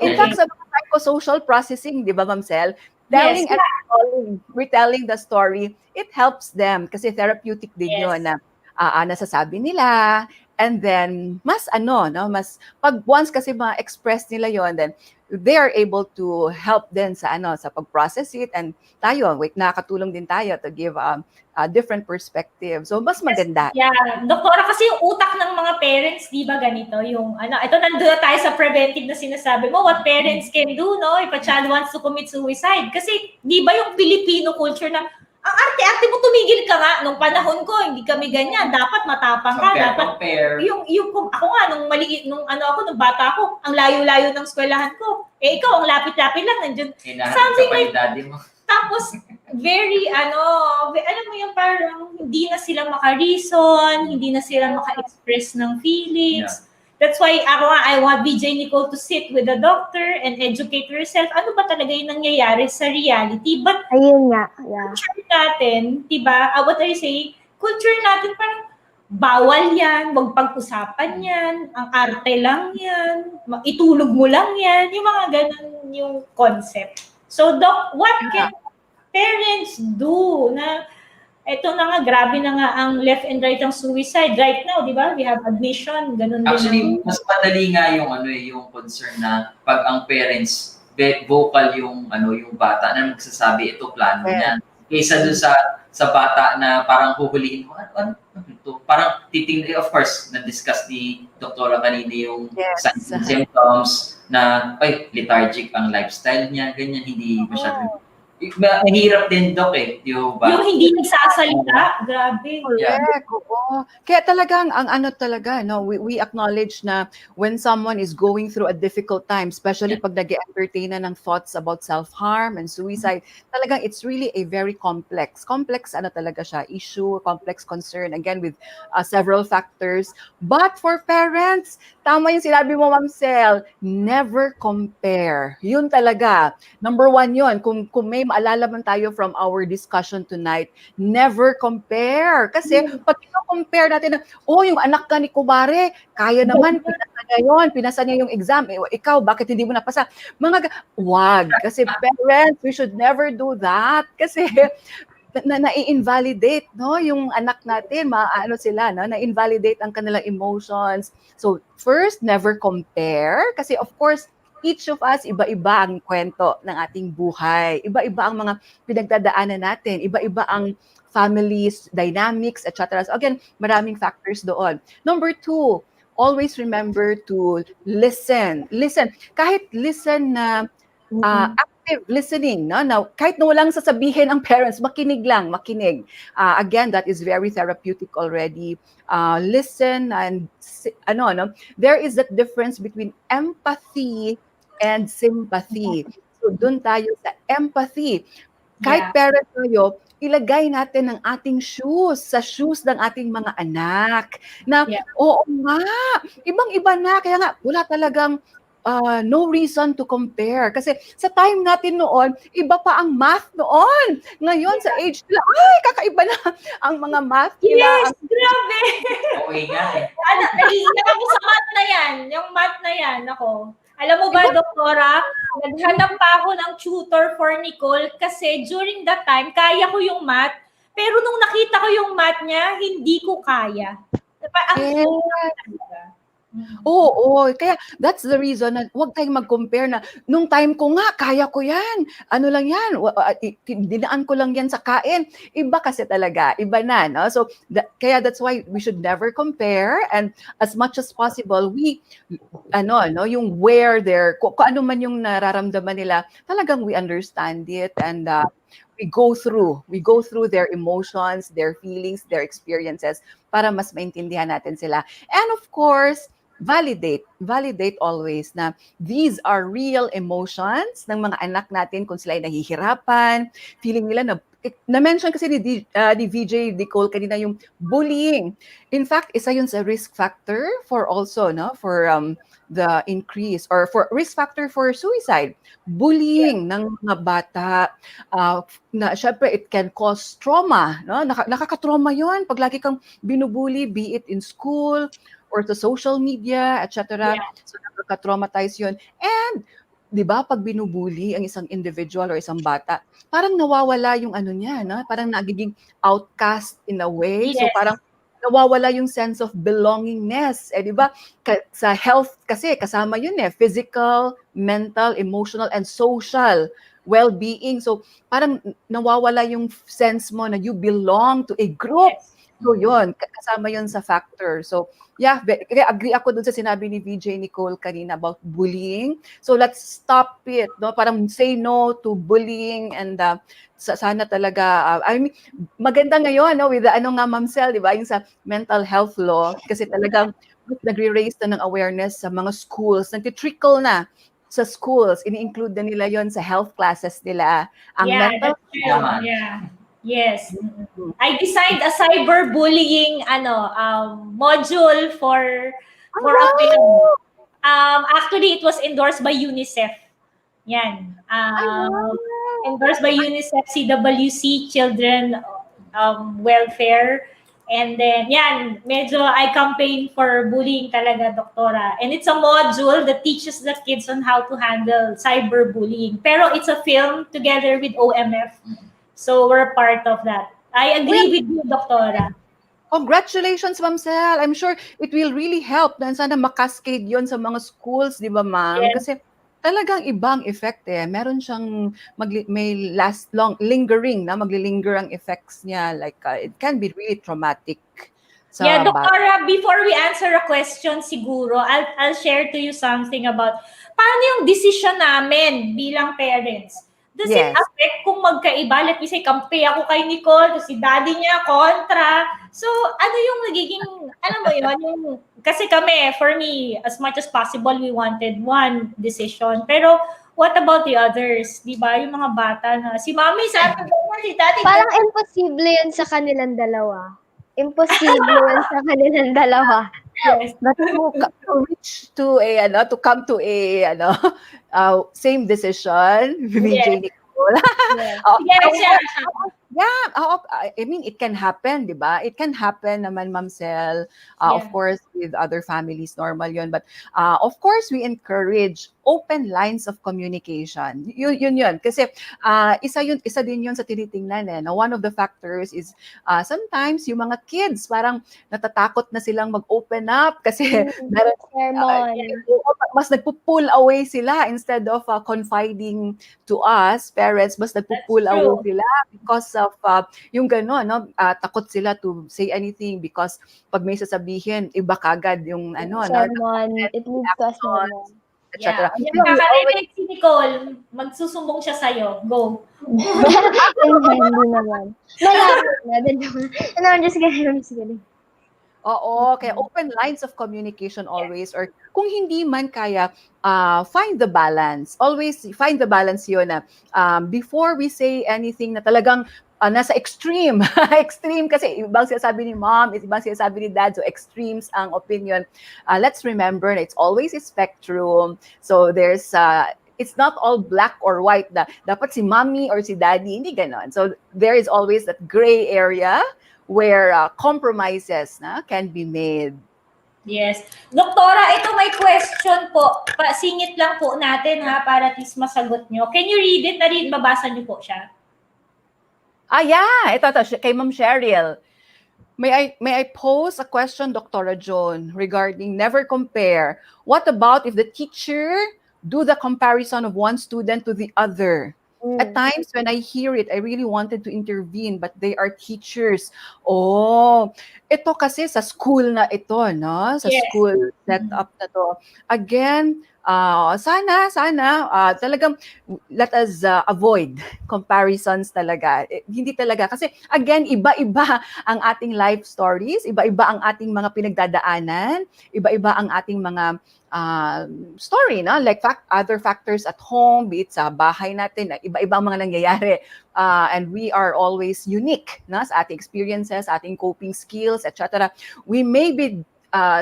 In fact, sa mga psychosocial processing, di ba, Ma'am Czel, telling and retelling the story, it helps them kasi therapeutic din yun na nasasabi nila. And then, mas pag once kasi ma-express nila yon, then they are able to help din sa pag-process it, and tayo, nakakatulong din tayo to give a different perspective. So, mas maganda. Yeah. Doktora, kasi yung utak ng mga parents, di ba ganito? Yung, ito nandun na tayo sa preventive na sinasabi mo, what parents can do, no? If a child wants to commit suicide. Kasi, di ba yung Filipino culture na, ang arte-arte mo, tumigil ka nga. Nung panahon ko, hindi kami ganyan. Dapat matapang ka. Dapat, yung ako nga, nung maliit, nung bata ako, ang layo-layo ng eskwelahan ko. Ikaw, ang lapit-lapit lang, nandiyan. Something like, tapos, very, alam mo yung parang, hindi na sila maka-reason, hindi na sila maka-express ng feelings. That's why I want BJ Nicole to sit with the doctor and educate herself. Ano ba talaga yung nangyayari sa reality? But, ayun nga, yeah. Culture natin, diba? What are you saying? Culture natin parang, bawal yan, wag pag-usapan yan, ang arte lang yan, itulog mo lang yan, yung mga ganun yung concept. So, Doc, what can parents do na eto na nga, grabe na nga ang left and right ang suicide right now, di ba? We have admission, ganun din. Actually, mas madali nga yung concern na pag ang parents vocal yung bata na magsasabi ito plano niyan. Kaysa doon sa bata na parang huhulihin mo, ano ito? Parang titingnan, of course, na-discuss ni Doktora kanina yung signs and symptoms na, lethargic ang lifestyle niya, ganyan, hindi masyadong. Mahirap din, Dok, di ba? Yung hindi nagsasalita, grabe. Correct, oo. Kaya talagang, ang ano talaga, no, we acknowledge na when someone is going through a difficult time, especially pag nag-entertain na ng thoughts about self-harm and suicide, talagang it's really a very complex ano talaga siya, issue, complex concern, again, with several factors. But for parents, tama yung sinabi mo, Ma'am Czel, never compare. Yun talaga. Number one yun. Kung may maalala man tayo from our discussion tonight, never compare. Kasi pag compare natin na, yung anak ka ni Kumare, kaya naman, pinasa niya yung exam. Ikaw, bakit hindi mo napasa? Wag. Kasi parents, we should never do that. Kasi na-invalidate, no, yung anak natin, sila, no, na-invalidate ang kanilang emotions. So, first, never compare. Kasi of course, each of us, iba-iba ang kwento ng ating buhay. Iba-iba ang mga pinagdadaanan natin. Iba-iba ang families, dynamics, etc. So again, maraming factors doon. Number 2, always remember to listen. Listen. Kahit listen na active listening, no? Now, kahit na walang sasabihin ang parents, makinig lang, makinig. Again, that is very therapeutic already. Listen and there is that difference between empathy and sympathy. So, dun tayo sa empathy. Kahit parent tayo, ilagay natin ang ating shoes sa shoes ng ating mga anak. Na, oo nga, ibang-iba na. Kaya nga, wala talagang no reason to compare. Kasi sa time natin noon, iba pa ang math noon. Ngayon, sa age nila, kakaiba na ang mga math nila. Yes, grabe. Okay nga Naiiyak ako sa math na yan. Yung math na yan, ako. Alam mo ba, Doktora, naghanap pa ako ng tutor for Nicole kasi during that time, kaya ko yung math, pero nung nakita ko yung math niya, hindi ko kaya. Oo, kaya that's the reason na huwag tayong mag-compare na nung time ko nga, kaya ko yan. Ano lang yan, dinaan ko lang yan sa kain. Iba kasi talaga, iba na. No? So, kaya that's why we should never compare, and as much as possible, yung where kung ano man yung nararamdaman nila, talagang we understand it, and we go through their emotions, their feelings, their experiences para mas maintindihan natin sila. And of course, validate always na these are real emotions ng mga anak natin kung sila ay nahihirapan, feeling nila na-mention kasi ni VJ Nicole kanina yung bullying. In fact, isa yun sa risk factor for also, no, for the increase or for risk factor for suicide. Bullying ng mga bata, na syempre it can cause trauma, no? Nakaka-trauma yun pag lagi kang binubully, be it in school or sa social media, etc. So nakaka-traumatize yun. And 'di ba, pag binubuli ang isang individual or isang bata, parang nawawala yung ano niya, no? Parang nagiging outcast in a way. So parang nawawala yung sense of belongingness. 'Di ba? Sa health kasi kasama yun physical, mental, emotional, and social well-being. So parang nawawala yung sense mo na you belong to a group. So yun, kasama yun sa factor. So yeah, agree ako dun sa sinabi ni VJ Nicole kanina about bullying. So let's stop it, no? Parang say no to bullying, and sana talaga, I mean, maganda ngayon, no, with the, Ma'am Czel, di ba, yung sa mental health law, kasi talagang nagre-raise na ng awareness sa mga schools, nagtitrickle na sa schools, ini-include na nila yon sa health classes nila. Ang mental health. Yes. I designed a cyberbullying module for a film. Actually, it was endorsed by UNICEF. Yan. Endorsed by UNICEF, CWC, Children Welfare. And then, medyo I campaign for bullying talaga, Doktora. And it's a module that teaches the kids on how to handle cyberbullying. Pero it's a film together with OMF. So we're part of that. I agree with you, Doktora. Congratulations, Ma'am Czel. I'm sure it will really help. Sana makascade yon sa mga schools, di ba, Ma'am? Kasi talagang ibang effect eh. Meron siyang may lingering na maglilinger ang effects niya. Like it can be really traumatic Yeah, sa bata. Doktora, before we answer a question siguro, I'll share to you something about paano yung decision namin bilang parents. Does it Yes. affect kung magkaiba? Let me say, kampi ako kay Nicole, tapos si daddy niya, kontra. So, ano yung nagiging, alam mo yun, yung, kasi kami, for me, as much as possible, we wanted one decision. Pero, what about the others? Di ba? Yung mga bata na, si mommy sabi ko, si daddy. Parang imposible yan sa kanilang dalawa. Imposible yan sa kanilang dalawa. Yes. But to reach to a to come to a same decision, VJ Nicole. Yes. Yes, Yeah, I mean, it can happen, di ba? It can happen naman, Ma'am Czel. Of Yeah. course, with other families, normal yun. But of course, we encourage open lines of communication. Yun. Kasi isa din yun sa tinitingnan eh. Now, one of the factors is sometimes yung mga kids parang natatakot na silang mag-open up kasi meron Sermon. mas nagpo-pull away sila instead of confiding to us parents, mas nagpo-pull That's away true. sila because of yung gano'n, no? Takot sila to say anything because pag may sasabihin, iba kagad yung Sermon. It leads to a sermon. etc. Yeah. Nakakarinig si Nicole, magsusumbong siya sa'yo. Go. Hindi naman. Malapit na. No, I'm just kidding. Oo, kaya open lines of communication always, or kung hindi man kaya, find the balance. Always find the balance yun na before we say anything na talagang nasa extreme. Extreme kasi ibang sinasabi ni mom, ibang sinasabi ni dad, so extremes ang opinion. Let's remember na it's always a spectrum. So there's it's not all black or white na dapat si mommy or si daddy, hindi ganon. So there is always that gray area where compromises can be made. Yes. Doktora, ito may question po. Pasingit lang po natin ha, para at least masagot nyo. Can you read it? Babasa nyo po siya. Yeah. Ito, kay Ma'am Cheryl. May I pose a question, Dr. Joan, regarding never compare? What about if the teacher do the comparison of one student to the other? At times, when I hear it, I really wanted to intervene, but they are teachers. Oh, ito kasi sa school na ito, no? Sa school setup na to. Again, sana talagang let us avoid comparisons talaga. Hindi talaga. Kasi again, iba-iba ang ating life stories, iba-iba ang ating mga pinagdadaanan, iba-iba ang ating mga story, no? Like other factors at home, be it sa bahay natin, iba-ibang mga nangyayari. And we are always unique, no? Sa ating experiences, ating coping skills, etc. We may be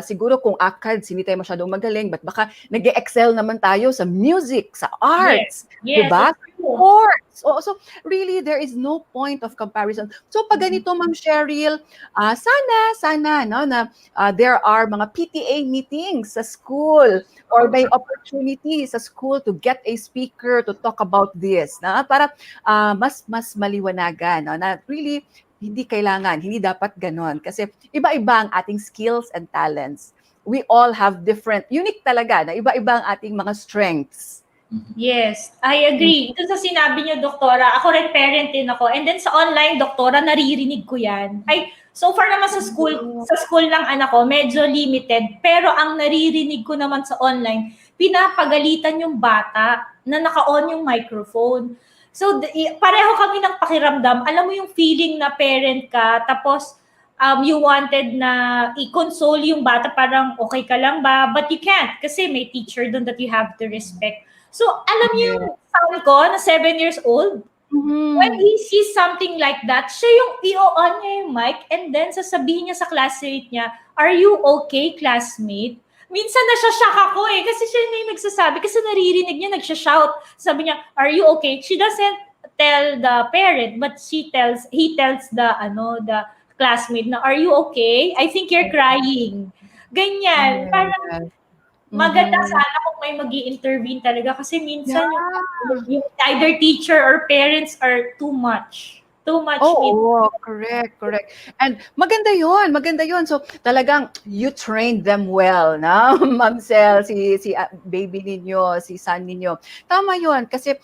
siguro kung ACADS, hindi tayo masyadong magaling, but baka nag-excel naman tayo sa music, sa arts, diba? Sports. So really, there is no point of comparison. So pag ganito, Ma'am Cheryl, sana, no, na there are mga PTA meetings sa school or may opportunity sa school to get a speaker to talk about this, na para mas maliwanagan, no, na really hindi dapat ganon. Kasi iba-iba ang ating skills and talents. We all have different, unique talaga, na iba-iba ang ating mga strengths. Yes, I agree. Ito sa sinabi niyo, Doktora, ako rin parent din ako. And then sa online, Doktora, naririnig ko yan. So far naman sa school ng anak ko, medyo limited. Pero ang naririnig ko naman sa online, pinapagalitan yung bata na naka-on yung microphone. So, pareho kami ng pakiramdam. Alam mo yung feeling na parent ka, tapos you wanted na i-console yung bata, parang okay ka lang ba? But you can't kasi may teacher doon that you have to respect. So, alam niyo yung son ko na 7 years old, when he sees something like that, siya yung i-on niya yung mic and then sasabihin niya sa classmate niya, "Are you okay, classmate?" Minsan nasya-shock ako kasi siya na yung nagsasabi kasi naririnig niya, nagsha-shout. Sabi niya, "Are you okay?" She doesn't tell the parent, but he tells the classmate na, "Are you okay? I think you're crying." Ganyan. Parang maganda sana kung may mag-i-intervene talaga kasi minsan yung either teacher or parents are too much. Too much meat. Oo, correct, correct. And maganda yun. So talagang you trained them well, na Ma'am Czel, si baby ninyo, si son ninyo. Tama yun, kasi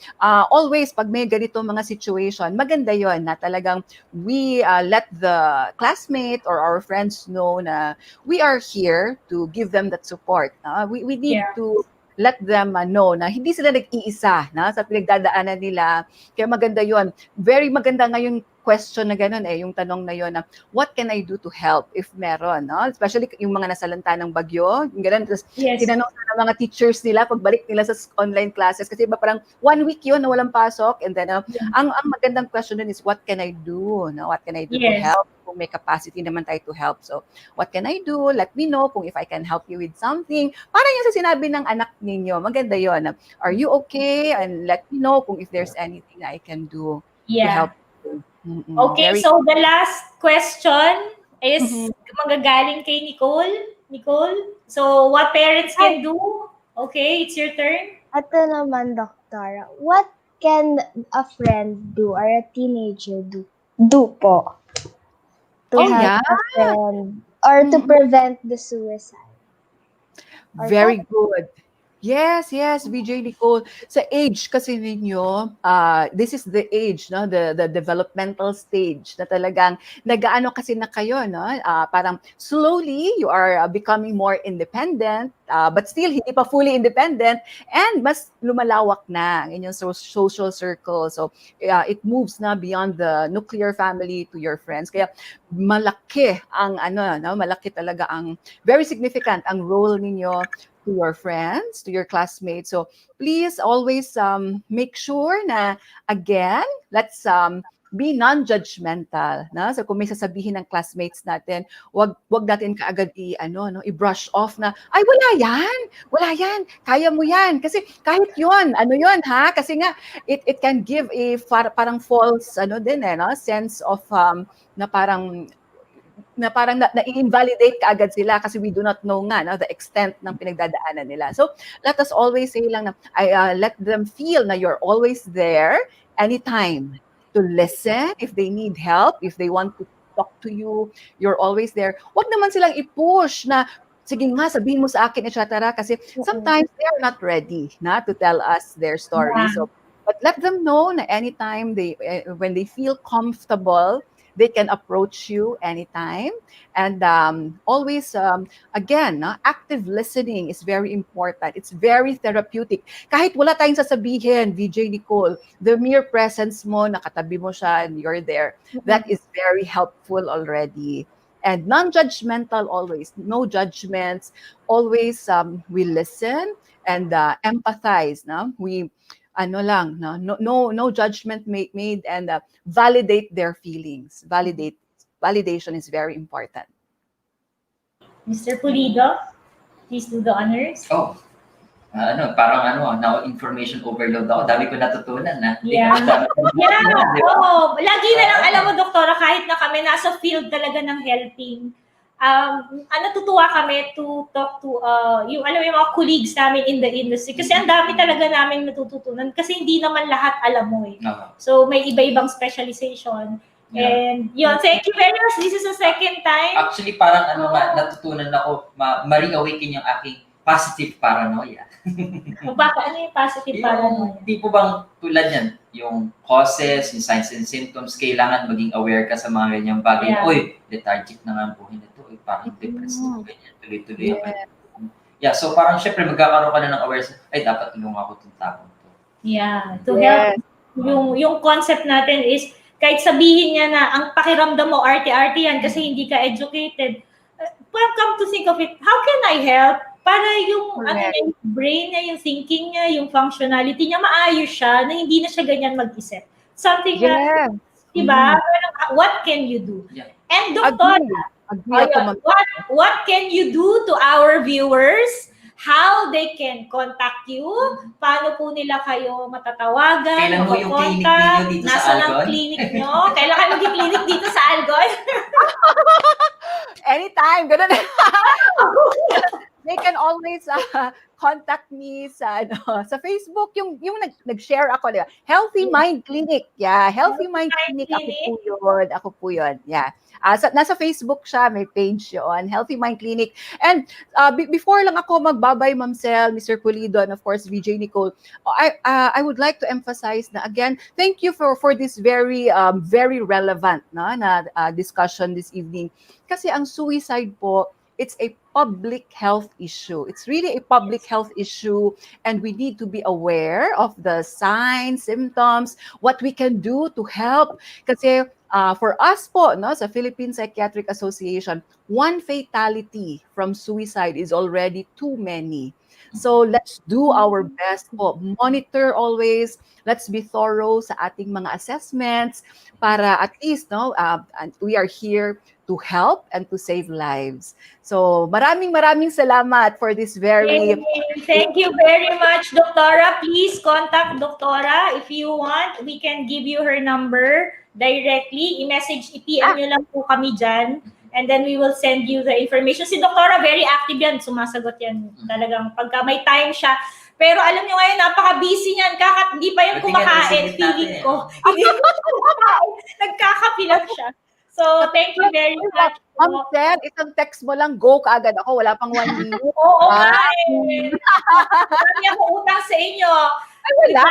always pag may ganito mga situation, maganda yun na talagang we let the classmate or our friends know na we are here to give them that support. We need Yeah. to let them know na hindi sila nag-iisa sa pinagdadaanan nila. Kaya maganda yun. Very maganda nga yung question na gano'n yung tanong na yun na what can I do to help if meron, no? Especially yung mga nasalanta ng bagyo, yung gano'n. Tapos Yes. tinanong sa mga teachers nila pagbalik nila sa online classes kasi iba parang 1 week yun na walang pasok, and then ang magandang question dun is what can I do, no? What can I do to Yes. help? Kung may capacity naman tayo to help. So, what can I do? Let me know kung if I can help you with something. Parang yung sa sinabi ng anak ninyo, maganda yun. Are you okay? And let me know kung if there's anything I can do to Yeah. help you. Okay, Very- so the last question is magagaling kay Nicole. Nicole, so what parents can do? Okay, it's your turn. Ito naman, Doktora. What can a friend do or a teenager do po to Oh, help yeah. a friend or to prevent the suicide? Or Very good. Yes, VJ Nicole. Sa age kasi ninyo, this is the age, no, the developmental stage na talagang nagaano kasi na kayo, no? Parang slowly you are becoming more independent, but still hindi pa fully independent, and mas lumalawak na ang inyong social circle. So it moves na beyond the nuclear family to your friends. Kaya malaki ang malaki talaga ang very significant ang role ninyo to your friends, to your classmates. So please always make sure na, again, let's be non-judgmental. Na? So kung may sasabihin ng classmates natin, wag natin kaagad i-brush off na, ay wala yan, kaya mo yan. Kasi kahit yun, yun ha? Kasi nga, it can give a parang false, sense of, na parang na-invalidate kaagad sila kasi we do not know nga the extent ng pinagdadaanan nila. So let us always say lang na let them feel na you're always there anytime to listen if they need help, if they want to talk to you, you're always there. Wag naman silang i-push na sige nga, sabihin mo sa akin, etc. Kasi sometimes they are not ready to tell us their story. Yeah. So, but let them know na anytime when they feel comfortable, they can approach you anytime. And always, again, active listening is very important. It's very therapeutic. Kahit wala tayong sasabihin, VJ Nicole, the mere presence mo, nakatabi mo siya, and you're there, that is very helpful already. And non-judgmental always, no judgments. Always we listen and empathize. No? We no judgment made, and validate their feelings. Validation is very important. Mr. Pulido, please do the honors. Oh, parang now information overload ako. Dami ko natutunan na. Yeah. Lagi na lang, alam mo, Doktora, kahit na kami nasa field talaga ng helping, natutuwa kami to talk to yung mga colleagues namin in the industry kasi ang dami talaga namin natututunan kasi hindi naman lahat alam mo eh. So may iba-ibang specialization. Yeah. And yun, thank you very much. This is the second time. Actually, parang natutunan ako, ma-reawaken yung aking positive paranoia. Ano yung positive paranoia? Di po bang tulad yan, yung causes, yung signs and symptoms, kailangan maging aware ka sa mga ganyang bagay. Yeah. Uy, lethargic na nga ang buhay na to. Uy, parang depressed na ganyan. Tuloy-tuloy Yeah, so parang syempre magkakaroon ka na ng awareness, ay dapat tulungan ako itong taong to. Yeah, to help. Yung concept natin is, kahit sabihin niya na ang pakiramdam mo arte-arte yan kasi hindi ka educated, come to think of it, how can I help? Para yung yung brain niya, yung thinking niya, yung functionality niya, maayos siya, na hindi na siya ganyan mag-isip. Something na, diba? What can you do? Yeah. And Doktora, what can you do to our viewers? How they can contact you? Paano po nila kayo matatawagan? Kailan mo yung clinic ninyo dito sa Algon? Nasaan ang clinic nyo? Kailan kayo mag-clinic dito sa Algon? Anytime, ganun. they can always contact me sa sa Facebook, yung nag-share ako, di ba? Healthy Mind Clinic. Yeah, Healthy Mind Clinic. Ako po yun. Yeah. Nasa Facebook siya, may page yun, Healthy Mind Clinic. And before lang ako magbabay, Ma'am Czel, Mr. Pulido, and of course, VJ Nicole, I would like to emphasize na again, thank you for this very relevant na discussion this evening. Kasi ang suicide po, it's a public health issue. It's really a public health issue, and we need to be aware of the signs, symptoms, what we can do to help. Kasi for us po, sa Philippine Psychiatric Association, one fatality from suicide is already too many. So let's do our best po. Monitor always. Let's be thorough sa ating mga assessments para at least we are here to help and to save lives. So maraming salamat for this very... Thank you very much, Doktora. Please contact Doktora if you want. We can give you her number directly. I-message, i-PM nyo lang po kami dyan. And then we will send you the information. Si Doktora, very active yan. Sumasagot yan. Talagang pagka may time siya. Pero alam nyo ngayon, napaka-busy niyan. Hindi pa yung kumakain. Feeling ko. Hindi ko kumakain. Nagkakapilang siya. So, thank you very much. Ma'am Czel, isang text mo lang, go kaagad ako. Wala pang 1 minute. Oo nga eh. Marami ako utang sa inyo. Ay, wala.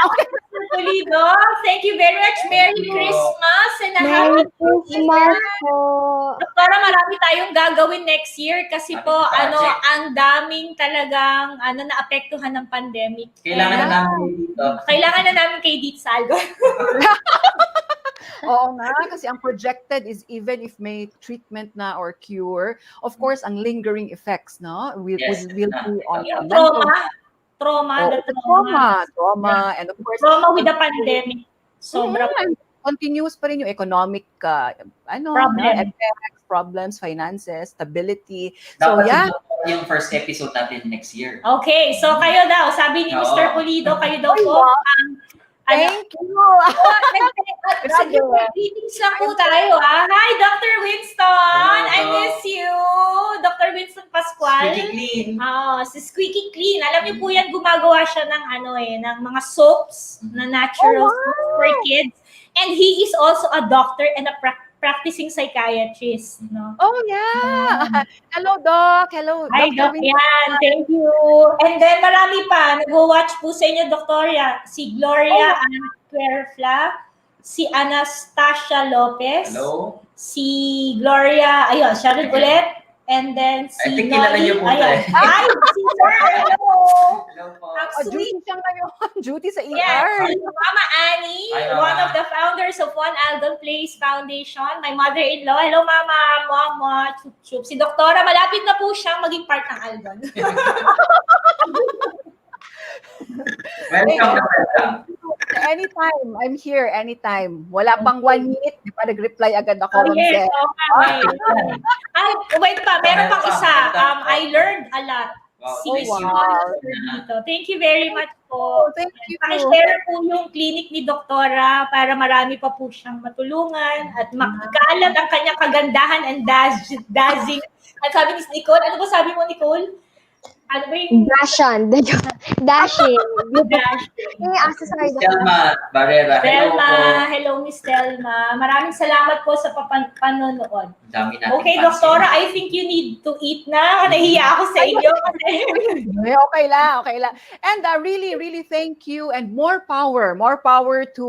Pulido, thank you very much. Merry Christmas and a Merry Happy New Christmas Year. po. Para marami tayong gagawin next year kasi po ang daming talagang naapektuhan ng pandemic. Kailangan na namin dito. Kailangan na namin kayo dito sa Algon. Oo nga, kasi ang projected is even if may treatment na or cure, of course, ang lingering effects, will be on Trauma, and of course, trauma with the pandemic. Sobra continuous pa rin yung economic effects, problems, finances, stability. So dapat yung first episode natin next year. Okay, so kayo daw, sabi ni Mr. Pulido, kayo daw po ang thank you. Greetings lang po tayo. Hi, Dr. Winston. I miss you. Dr. Winston Pascual. Squeaky Clean. Si Squeaky Clean. Alam niyo po yan, gumagawa siya ng ng mga soaps na natural soaps for kids. And he is also a doctor and a practicing psychiatrist, no? Oh, yeah. Hello, Doc. Hello, Hi, Doc. Yan. Thank you. And then, marami pa. Nag-watch po sa inyo, Doktoria. Si Gloria Anquerfla, si Anastasia Lopez, hello. Si Gloria, ayun, siya rin ulit. And then, si I think kilala niyo po tayo. Hi, si Sir. Hello. Hello po. Duty siya ngayon. Duty sa ER. Yes, Mama Annie, Hi, Mama. one of the founders of One Algon Place Foundation, my mother-in-law. Hello, Mama. Mama, chup-chup. Si Doktora, malapit na po siyang maging part ng Algon. Welcome. Anytime. I'm here anytime. Wala pang 1 minute. Di pa nag-reply agad ako. Yes, okay. Ay, wait pa. Meron pang isa. I learned a lot. Thank you very much po. Thank you. Pakishare po yung clinic ni Doktora para marami pa po siyang matulungan at makakalat ang kanyang kagandahan and dazzling. At sabi ni Nicole, ano ba sabi mo, Nicole? Ano ba yung... Dashing. Sorry. Selma Barrera. Hello Miss Selma. Maraming salamat po sa panonood. Dami natin. Okay, Doktora, I think you need to eat na. Nahiya ako sa inyo. Okay lang. And really thank you, and more power to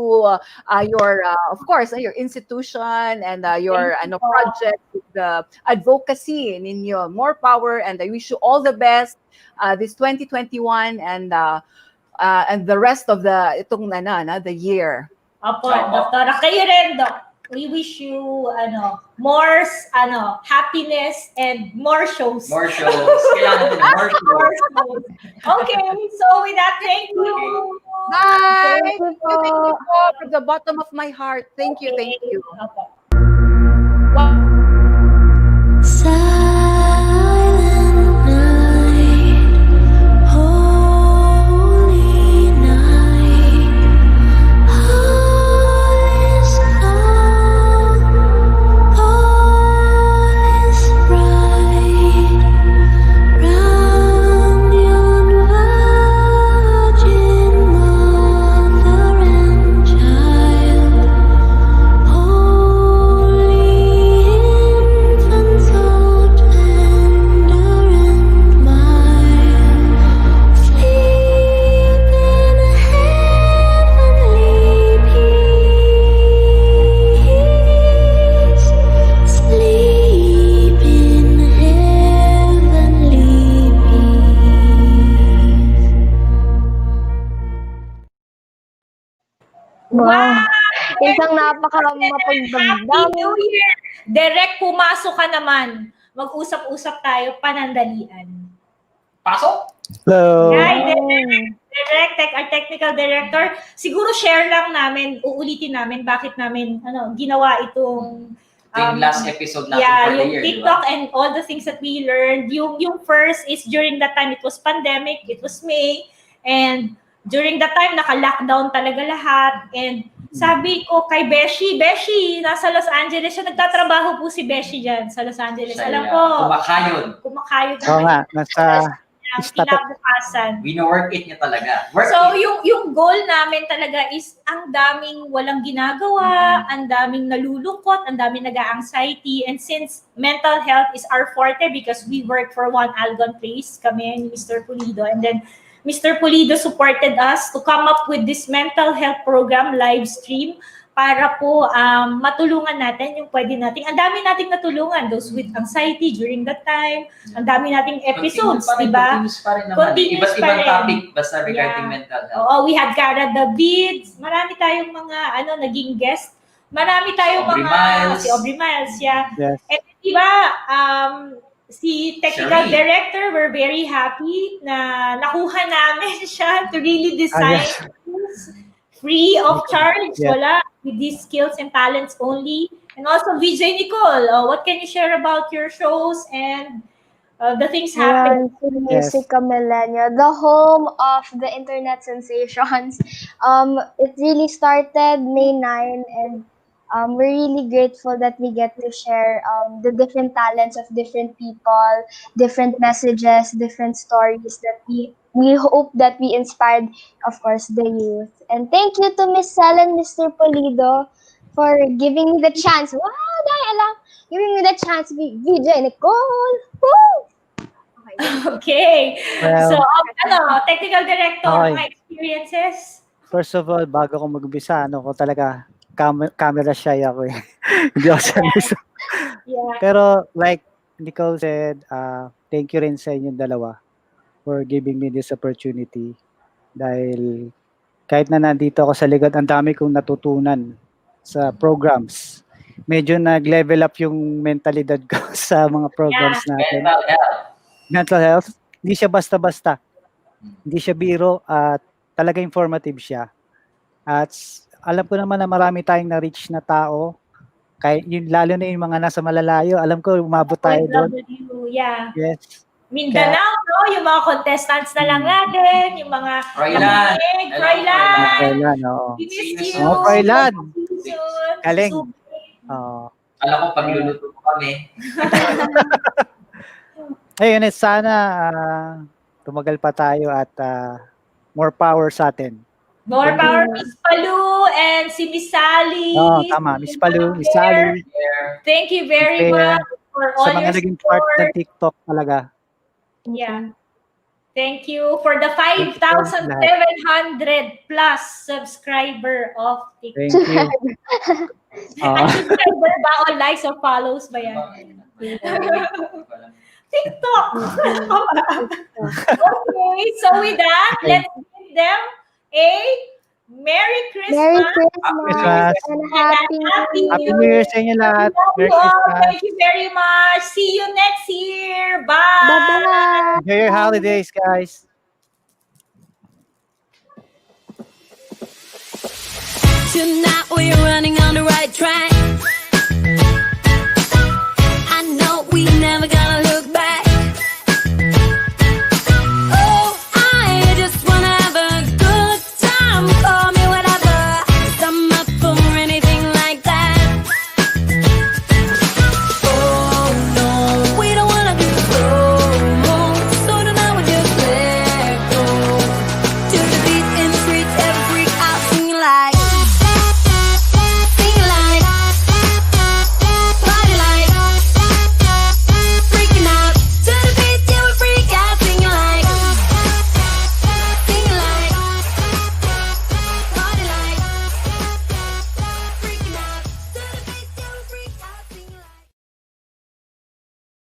your of course your institution and your project, the advocacy ninyo. More power, and I wish you all the best this 2021 and the rest of the year. Opo, Doktora, kayo rin, Dok. We wish you more happiness and more shows. More shows. Kailangan natin more shows. Okay, so with that, thank you. Bye. Thank you po. Thank you po from the bottom of my heart. Thank you. Opo. Silent night, holy night, all is calm, all is bright, round Wow. Merry Isang Happy mapagdamdam. New Year! Direct, pumasok ka naman. Mag-usap-usap tayo, panandalian. Pasok! Hello. Hi, our technical director. Siguro share lang namin, uulitin namin bakit namin ginawa itong Ito yung last episode natin for the yung year, TikTok diba? and all the things that we learned. Yung first is during that time, it was pandemic, it was May, and during that time, naka-lockdown talaga lahat. And sabi ko kay Beshi, nasa Los Angeles siya, nagtatrabaho po si Beshi dyan sa Los Angeles. Alam ko, kumakayod. Oo nga, nasa kinabukasan. Wino-work it niya talaga. So, yung goal namin talaga is ang daming walang ginagawa, ang daming nalulungkot, ang daming nag-anxiety. And since mental health is our forte because we work for One Algon Place, kami ni Mr. Pulido. And then, Mr. Pulido supported us to come up with this mental health program live stream para po matulungan natin yung pwede nating, ang dami nating natulungan, those with anxiety during that time, ang dami nating episodes, diba? Continuous pa rin naman. Iba't ibang topic basta regarding mental health. Oo, we had Cara David, marami tayong mga, naging guest, marami tayong si Aubrey Miles, yeah. Yes. And diba, si technical director, we're very happy na nakuha namin siya to really design free of charge, wala, with these skills and talents only. And also, VJ Nicole, what can you share about your shows and the things happening? Musica Millennial, the home of the internet sensations. It really started May 9, and we're really grateful that we get to share the different talents of different people, different messages, different stories that we hope that we inspired, of course, the youth. And thank you to Miss Czel and Mr. Pulido for giving me the chance. Wow, giving me the chance to be VJ Nicole. Woo! Okay. Well, So, technical director, okay. mga experiences? First of all, bago ko mag-umpisa, ko talaga, camera shy ako eh. Hindi ako sanay. Yeah. Pero like Nicole said, thank you rin sa inyong dalawa for giving me this opportunity. Dahil kahit na nandito ako sa likod, ang dami kong natutunan sa programs. Medyo nag-level up yung mentalidad ko sa mga programs natin. Mental health. Hindi siya basta-basta. Hindi siya biro at talaga informative siya. At alam ko naman na marami tayong na-reach na tao. Kahit lalo na yung mga nasa malalayo. Alam ko, umabot tayo doon. Yeah. Yes. Mindanao, no? Yung mga contestants na lang natin, yung mga Froilan, oo. We missed you. Froilan. Galing. Alam ko, pagluluto mo kami. Ayun, sana tumagal pa tayo at more power sa atin. More power, Miss Palu and si Miss Sally. Tama. Miss Palu, Miss Sally. Thank you very much for all sa mga your naging support. part ng TikTok talaga. Yeah. Thank you for the 5,700 plus subscriber of TikTok. Thank you. Subscriber ba o likes or follows ba yan? TikTok. Okay, so with that, let's give them a Merry Christmas. Merry Christmas and Happy New Year sa inyo lahat. Merry Christmas. Thank you very much. See you next year. Bye. Bye-bye. Enjoy your holidays, guys. Tonight we're running on the right track.